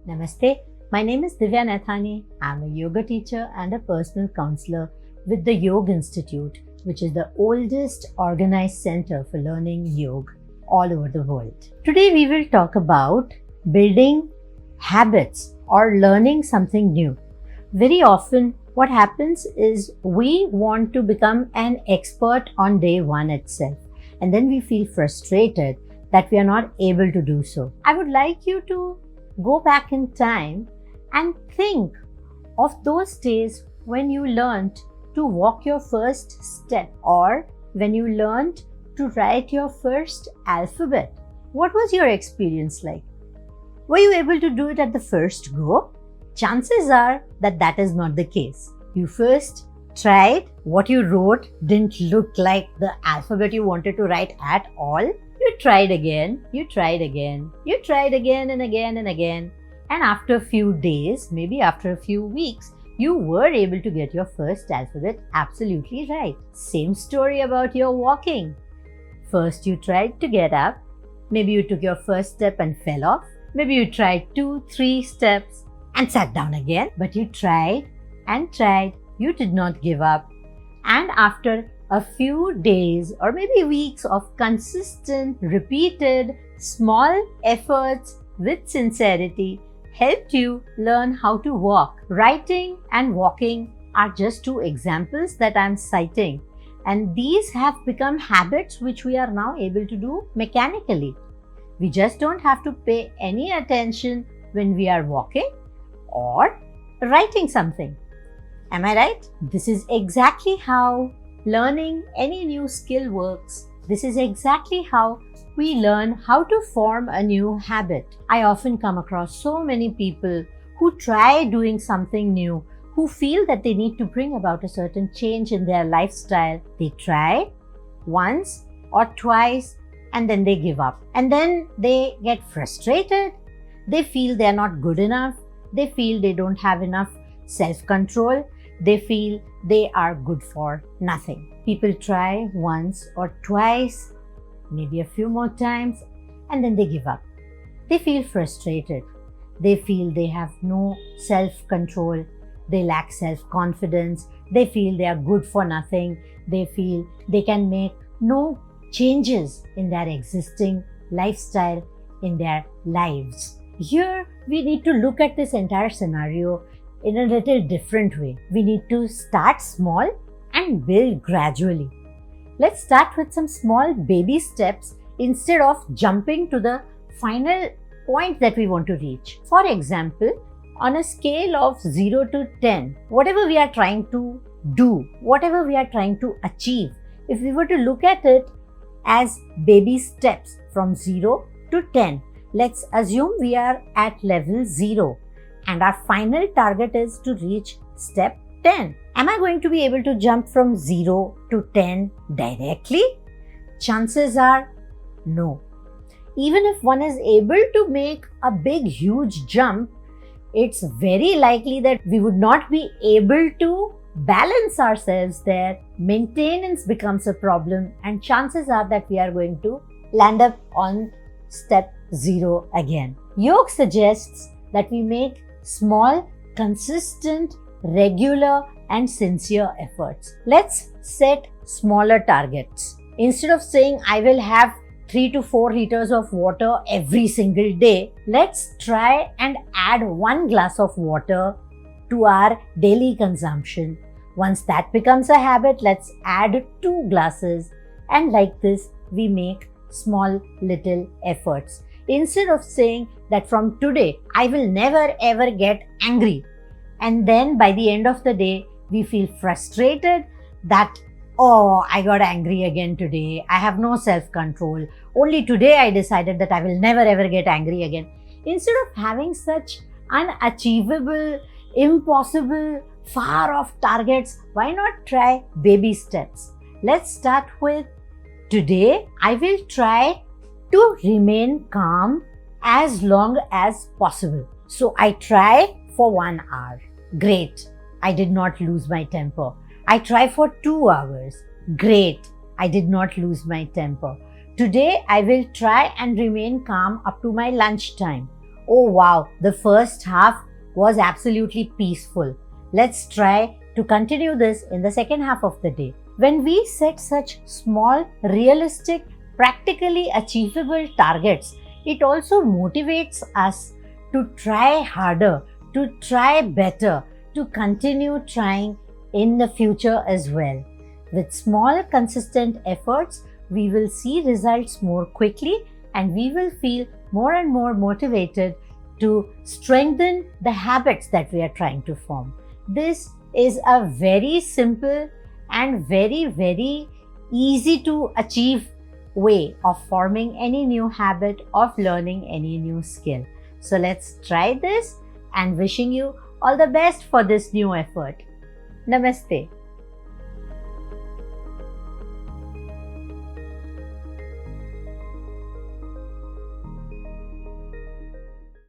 Namaste. My name is Divya Nathani. I'm a yoga teacher and a personal counselor with the Yoga Institute, which is the oldest organized center for learning yoga all over the world. Today we will talk about building habits or learning something new. Very often what happens is we want to become an expert on day one itself, and then we feel frustrated that we are not able to do so. I would like you to go back in time and think of those days when you learned to walk your first step or when you learned to write your first alphabet. What was your experience like? Were you able to do it at the first go? Chances are that that is not the case. You first tried, what you wrote didn't look like the alphabet you wanted to write at all. You tried again, you tried again, you tried again and again and again. And after a few days, maybe after a few weeks, you were able to get your first alphabet absolutely right. Same story about your walking. First you tried to get up. Maybe you took your first step and fell off. Maybe you tried 2-3 steps and sat down again. But you tried and tried. You did not give up. And after a few days or maybe weeks of consistent, repeated, small efforts with sincerity helped you learn how to walk. Writing and walking are just two examples that I'm citing, and these have become habits which we are now able to do mechanically. We just don't have to pay any attention when we are walking or writing something. Am I right? This is exactly how learning any new skill works. This is exactly how we learn how to form a new habit. I often come across so many people who try doing something new, who feel that they need to bring about a certain change in their lifestyle. They try once or twice and then they give up. And then they get frustrated. They feel they're not good enough. They feel they don't have enough self-control. They feel they are good for nothing. People try once or twice, maybe a few more times, and then they give up. They feel frustrated. They feel they have no self-control. They lack self-confidence. They feel they are good for nothing. They feel they can make no changes in their existing lifestyle, in their lives. Here, we need to look at this entire scenario in a little different way. We need to start small and build gradually. Let's start with some small baby steps instead of jumping to the final point that we want to reach. For example, on a scale of 0 to 10, whatever we are trying to do, whatever we are trying to achieve, if we were to look at it as baby steps from 0 to 10, let's assume we are at level 0. And our final target is to reach step 10. Am I going to be able to jump from 0 to 10 directly? Chances are no. Even if one is able to make a big, huge jump, it's very likely that we would not be able to balance ourselves there. Maintenance becomes a problem, and chances are that we are going to land up on step 0 again. Yoga suggests that we make small, consistent, regular and sincere efforts. Let's set smaller targets. Instead of saying I will have 3 to 4 liters of water every single day, let's try and add 1 glass of water to our daily consumption. Once that becomes a habit, let's add 2 glasses, and like this we make small little efforts. Instead of saying that from today, I will never ever get angry. And then by the end of the day, we feel frustrated that, oh, I got angry again today. I have no self-control. Only today I decided that I will never ever get angry again. Instead of having such unachievable, impossible, far off targets, why not try baby steps? Let's start with today, I will try to remain calm as long as possible. So I try for 1 hour. Great. I did not lose my temper. I try for 2 hours. Great. I did not lose my temper. Today I will try and remain calm up to my lunchtime. Oh wow, the first half was absolutely peaceful. Let's try to continue this in the second half of the day. When we set such small, realistic, practically achievable targets, it also motivates us to try harder, to try better, to continue trying in the future as well. With small, consistent efforts, we will see results more quickly and we will feel more and more motivated to strengthen the habits that we are trying to form. This is a very simple and very easy to achieve way of forming any new habit, of learning any new skill. So let's try this and wishing you all the best for this new effort. Namaste.